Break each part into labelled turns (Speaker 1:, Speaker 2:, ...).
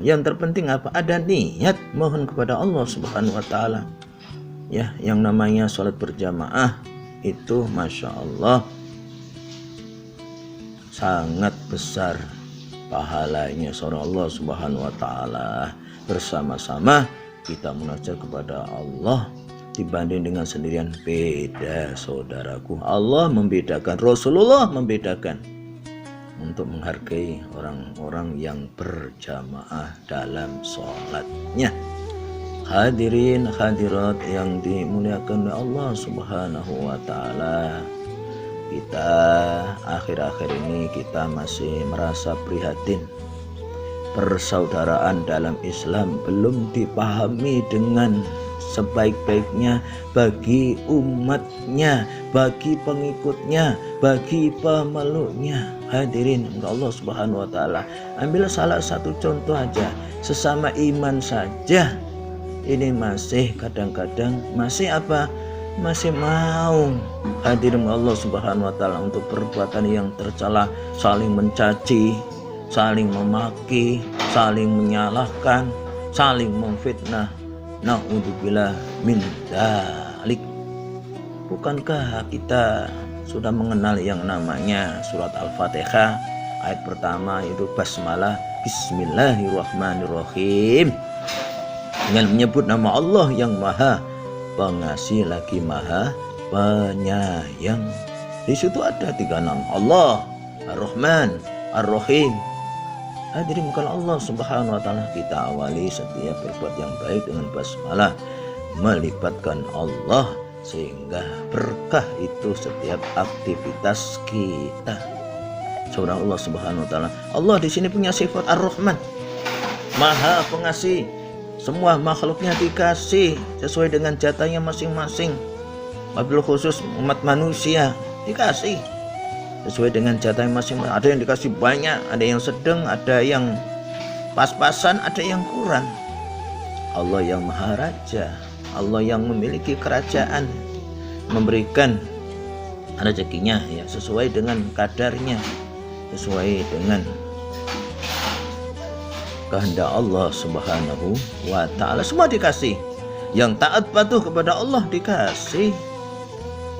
Speaker 1: Yang terpenting apa? Ada niat mohon kepada Allah Subhanahu wa taala. Ya, yang namanya sholat berjamaah itu Masya Allah sangat besar pahalanya seorang Allah Subhanahu wa taala. Bersama-sama kita munajat kepada Allah dibanding dengan sendirian. Beda saudaraku. Allah membedakan, Rasulullah membedakan untuk menghargai orang-orang yang berjamaah dalam sholatnya. Hadirin hadirat yang dimuliakan oleh Allah Subhanahu wa taala. Kita akhir-akhir ini kita masih merasa prihatin. Persaudaraan dalam Islam belum dipahami dengan sebaik-baiknya bagi umatnya, bagi pengikutnya, bagi pemeluknya. Hadirin Allah Subhanahu wa taala, ambil salah satu contoh aja, sesama iman saja ini masih kadang-kadang masih apa? Masih mau hadirin Allah Subhanahu wa taala untuk perbuatan yang tercela, saling mencaci, saling memaki, saling menyalahkan, saling memfitnah. Na'udzubillah min dzalik. Bukankah kita sudah mengenal yang namanya surat Al-Fatihah? Ayat pertama itu basmalah, bismillahirrahmanirrahim. Dengan menyebut nama Allah yang Maha Pengasih lagi Maha Penyayang. Di situ ada 3 nama Allah, Ar-Rahman, Ar-Rahim. Hadirin bukan Allah Subhanahu wa taala, kita awali setiap berbuat yang baik dengan basmalah, melibatkan Allah sehingga berkah itu setiap aktivitas kita. Saudara Allah Subhanahu wa taala, Allah di sini punya sifat Ar-Rahman, Maha Pengasih. Semua makhluknya dikasih sesuai dengan jatahnya masing-masing. Wabil khusus umat manusia dikasih sesuai dengan jatahnya masing-masing. Ada yang dikasih banyak, ada yang sedang, ada yang pas-pasan, ada yang kurang. Allah yang Maha Raja, Allah yang memiliki kerajaan, memberikan rezekinya ya sesuai dengan kadarnya, sesuai dengan kehendak Allah Subhanahu wa taala. Semua dikasih. Yang taat patuh kepada Allah dikasih.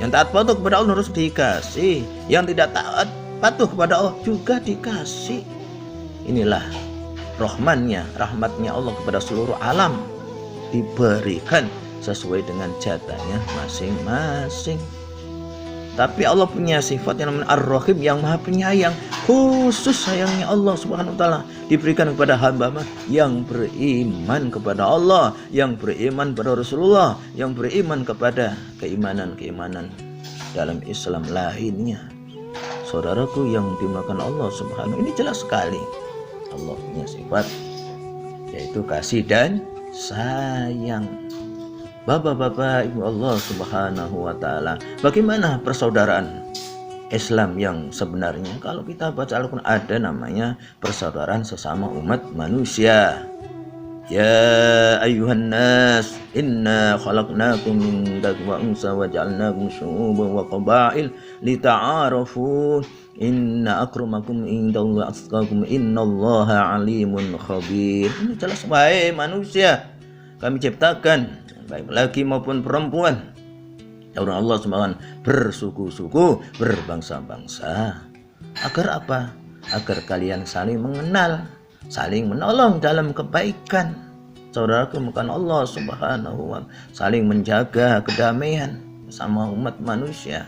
Speaker 1: Yang taat patuh kepada Allah harus dikasih. Yang tidak taat patuh kepada Allah juga dikasih. Inilah rahmannya, rahmatnya Allah kepada seluruh alam, diberikan sesuai dengan jatahnya masing-masing. Tapi Allah punya sifat yang namanya Ar-Rahim, yang Maha Penyayang. Khusus sayangnya Allah Subhanahu wa taala diberikan kepada hamba yang beriman kepada Allah, yang beriman pada Rasulullah, yang beriman kepada keimanan-keimanan dalam Islam lainnya. Saudaraku yang dimuliakan Allah Subhanahu, ini jelas sekali Allah punya sifat yaitu kasih dan sayang. Bapak-bapak Ibu Allah Subhanahu wa taala, bagaimana persaudaraan Islam yang sebenarnya? Kalau kita baca Al-Qur'an ada namanya persaudaraan sesama umat manusia. Ya ayyuhan nas, inna khalaqnakum min dzakarin wa unsa wa ja'alnakum syu'uban wa qabail lita'arafu. Inna akramakum indallahi atqakum innallaha alimun khabir. Ini jelas, wahai manusia, kami ciptakan baik laki maupun perempuan orang Allah Subhanahu bersuku-suku, berbangsa-bangsa. Agar apa? Agar kalian saling mengenal, saling menolong dalam kebaikan. Saudaraku bukan Allah Subhanahu wa taala, saling menjaga kedamaian sama umat manusia.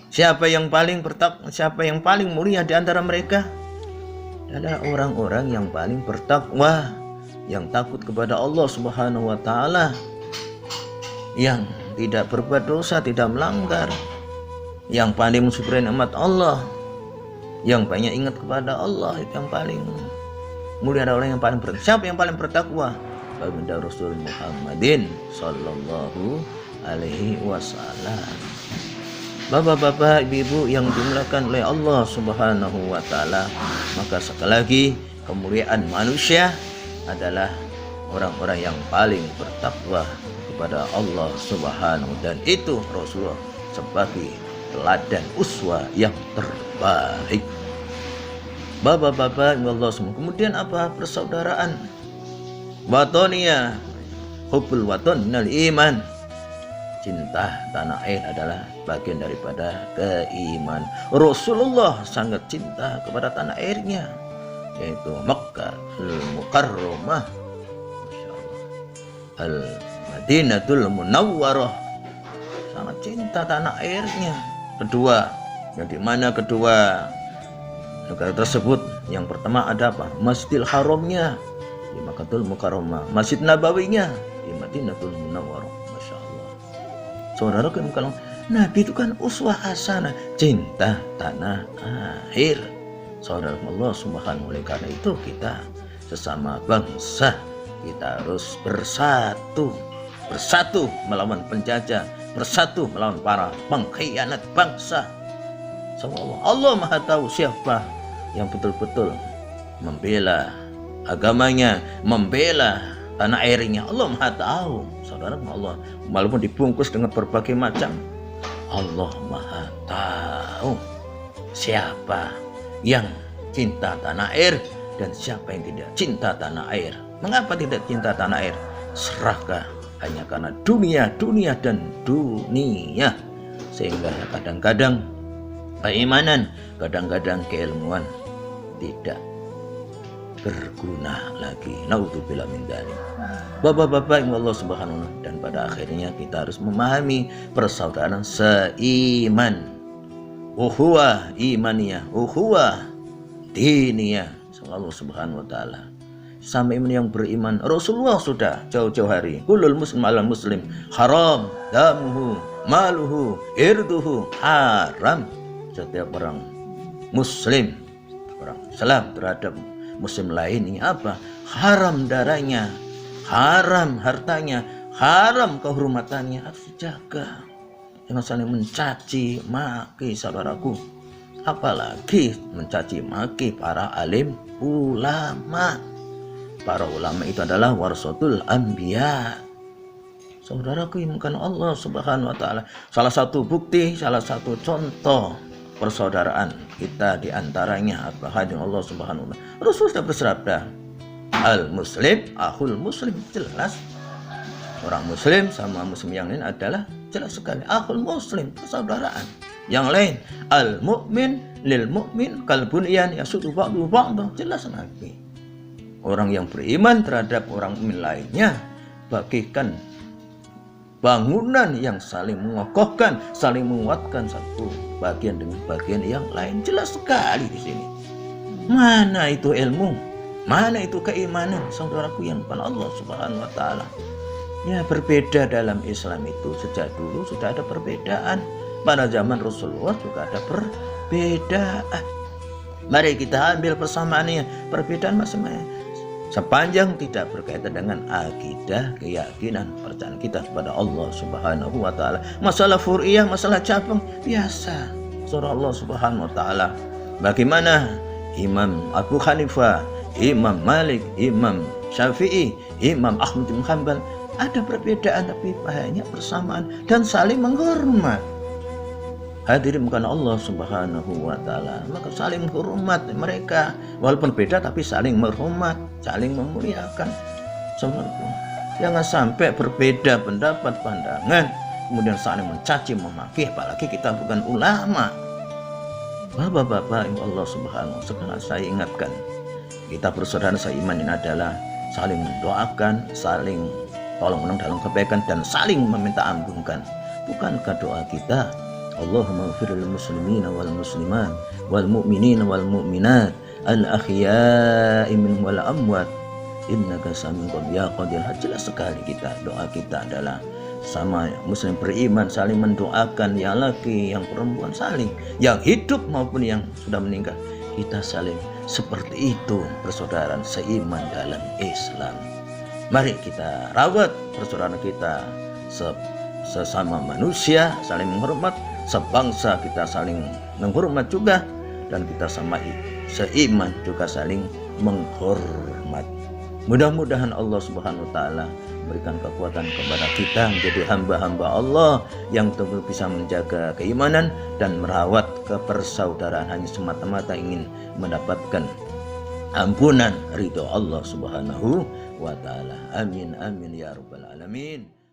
Speaker 1: Siapa yang paling bertakwa, siapa yang paling mulia di antara mereka? Adalah orang-orang yang paling bertakwa, yang takut kepada Allah Subhanahu wa taala, yang tidak berbuat dosa, tidak melanggar, yang paling mensyukuri nikmat Allah, yang banyak ingat kepada Allah. Itu yang paling mulia, adalah orang yang paling bertakwa. Siapa yang paling bertakwa? Baginda Rasul Muhammadin sallallahu alaihi wasallam. Bapak-bapak, ibu-ibu yang dimuliakan oleh Allah Subhanahu wa taala, maka sekali lagi kemuliaan manusia adalah orang-orang yang paling bertakwa kepada Allah Subhanahu, dan itu Rasulullah sebagai teladan uswa yang terbaik. Bapak-bapak yang Allah semua. Kemudian apa? Persaudaraan. Watoniyah, hubbul waton minal iman. Cinta tanah air adalah bagian daripada keimanan. Rasulullah sangat cinta kepada tanah airnya, yaitu Makkah al-Mukarramah, al-Madinatul Munawwarah. Sangat cinta tanah airnya. Kedua, yang dimana kedua negara tersebut, yang pertama ada apa? Masjidil Haramnya di Makkahul Mukarramah, Masjid Nabawinya di Madinatul Munawwarah. Masya Allah. Saudara, kalau Nabi itu kan uswah hasanah, cinta tanah air. Saudara Allah Subhanahu, oleh karena itu kita sesama bangsa kita harus bersatu melawan penjajah, bersatu melawan para pengkhianat bangsa. Allah Maha tahu siapa yang betul-betul membela agamanya, membela tanah airnya. Allah Maha tahu. Saudara, Allah walaupun dibungkus dengan berbagai macam, Allah Maha tahu siapa yang cinta tanah air dan siapa yang tidak cinta tanah air. Mengapa tidak cinta tanah air? Serakah hanya karena dunia dan dunia, sehingga kadang-kadang keimanan, kadang-kadang keilmuan tidak berguna lagi. Naudzubillah min dzalik. Bapak-bapak yang Allah Subhanahu wa taala, dan pada akhirnya kita harus memahami persaudaraan seiman, ukhuwah imaniyah, ukhuwah diniyah. Allah Subhanahu wa taala, sama iman yang beriman. Rasulullah sudah jauh-jauh hari, kullul muslim ala muslim haram damuhu maluhu irduhu haram. Setiap orang muslim, orang Islam terhadap muslim lain ini apa? Haram darahnya, haram hartanya, haram kehormatannya. Harus dijaga, jangan saling mencaci maki saudaraku, apalagi mencaci maki para alim ulama. Para ulama itu adalah warasatul anbiya. Saudaraku yang bukan Allah Subhanahu wa taala, salah satu bukti, salah satu contoh persaudaraan kita diantaranya apa? Hadir Allah Subhanahu wa taala. Rasul sudah bersabda, al muslim akhul muslim. Jelas orang muslim sama muslim yang lain adalah jelas sekali akhul muslim, persaudaraan. Yang lain, al mu'min lil mu'min kal bunyan yasudu ba'du ba'du. Jelas Nabi. Orang yang beriman terhadap orang mukmin lainnya bagikan bangunan yang saling mengokohkan, saling menguatkan satu bagian dengan bagian yang lain. Jelas sekali di sini. Mana itu ilmu? Mana itu keimanan? Saudaraku yang bukan Allah Subhanahu wa taala. Ya, berbeda dalam Islam itu sejak dulu sudah ada perbedaan. Pada zaman Rasulullah juga ada perbedaan. Mari kita ambil persamaannya, perbedaan masing-masing. Sepanjang tidak berkaitan dengan akidah, keyakinan, percayaan kita kepada Allah Subhanahu wa taala. Masalah fur'iyah, masalah cabang biasa. Surah Allah Subhanahu wa taala. Bagaimana Imam Abu Hanifah, Imam Malik, Imam Syafi'i, Imam Ahmad bin Hanbal ada perbedaan tapi banyak persamaan dan saling menghormat. Hadirin bukan Allah Subhanahu wa taala, maka saling menghormat mereka, walaupun beda tapi saling menghormat, saling memuliakan. Saudaraku, jangan sampai berbeda pendapat, pandangan, kemudian saling mencaci memaki, apalagi kita bukan ulama. Bapak-bapak yang Allah Subhanahu wa taala, saya ingatkan, kita persaudaraan seiman ini adalah saling mendoakan, saling tolong menolong dalam kebaikan dan saling meminta ampunkan. Bukankah doa kita, Allahumma ighfir lil muslimina wal muslimat wal mu'minina wal mu'minat al ahya'i minhum wal amwat innaka samiun qarib ya qadir. Jelas sekali kita, doa kita adalah sama muslim beriman saling mendoakan, yang laki yang perempuan saling, yang hidup maupun yang sudah meninggal, kita saling seperti itu persaudaraan seiman dalam Islam. Mari kita rawat persaudaraan kita sesama manusia, saling menghormat, sebangsa kita saling menghormat juga, dan kita sama seiman juga saling menghormat. Mudah-mudahan Allah Subhanahu wa taala berikan kekuatan kepada kita menjadi hamba-hamba Allah yang tentu bisa menjaga keimanan dan merawat kepersaudaraan hanya semata-mata ingin mendapatkan ampunan ridho Allah Subhanahu wa taala. Amin amin ya rabbal alamin.